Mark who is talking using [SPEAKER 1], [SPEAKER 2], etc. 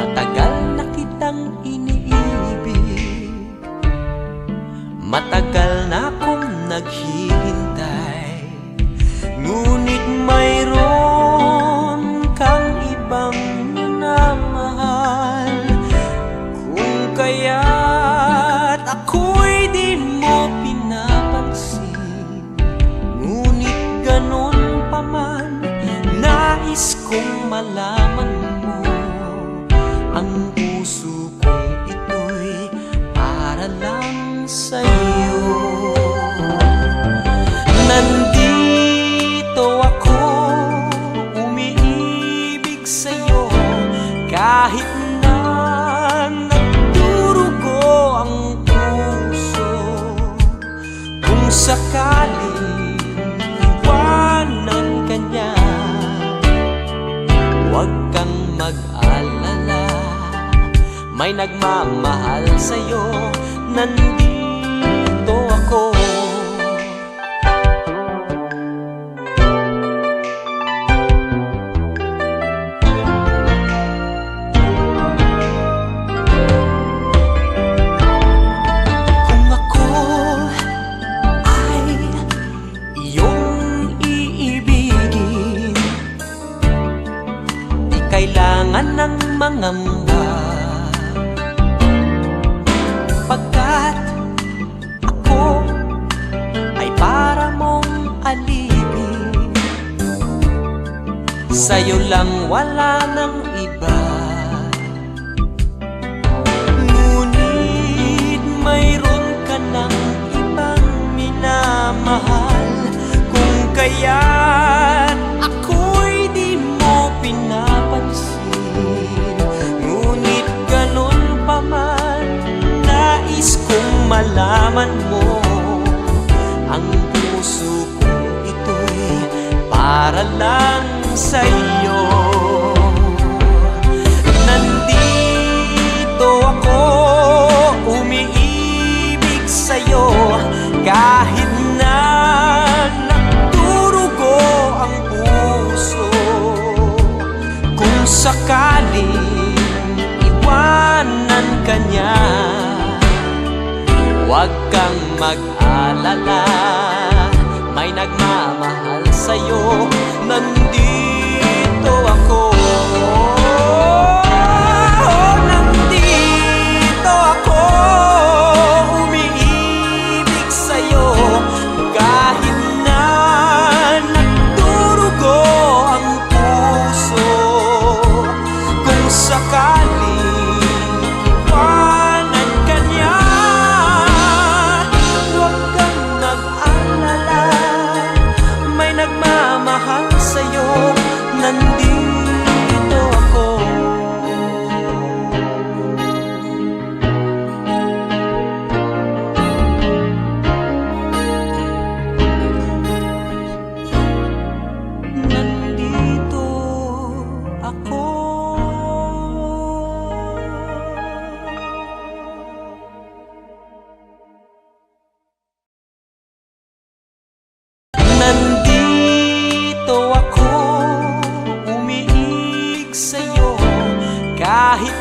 [SPEAKER 1] Matagal na kitang iniibig, matagal na akong naghihintay, ngunit mayroon kang ibang minamahal. Kung kaya't ako'y di mo pinapansin, ngunit ganun pa man, nais kong malaman mo, ang puso kong ito'y para lang sa'yo. Nandito ako, umiibig sa'yo, kahit na nagdurugo ang puso. Kung sakaling iwanan ka niya, huwag kang mag-alala, may nagmamahal sa'yo, nandito ako. Kung ako ay iyong iibigin, di kailangan ng mangamba, pagkat ako ay para mong alipin. Sa'yo lang, wala nang iba, ngunit mayroon ka ng ibang minamahal. Kung kaya't ako'y di mo pinapansin, ngunit ganun pa man, nais kong malaman mo, ang puso kong ito'y para lang sa'yo. Nandito ako, umiibig sa'yo, kahit na nagdurugo ang puso. Kung sakaling iwanan ka niya, huwag kang mag-alala, may nagmamahal sa'yo, nandito ako. Nandito ako, umiibig sa'yo, kahit na nagdurugo ang puso. Kung sakaling iwanan ka niya, huwag kang mag-alala, may nagmamahal sa'yo, nandito ako. Nandito ako. Nandito ako, umiibig sa'yo, kahit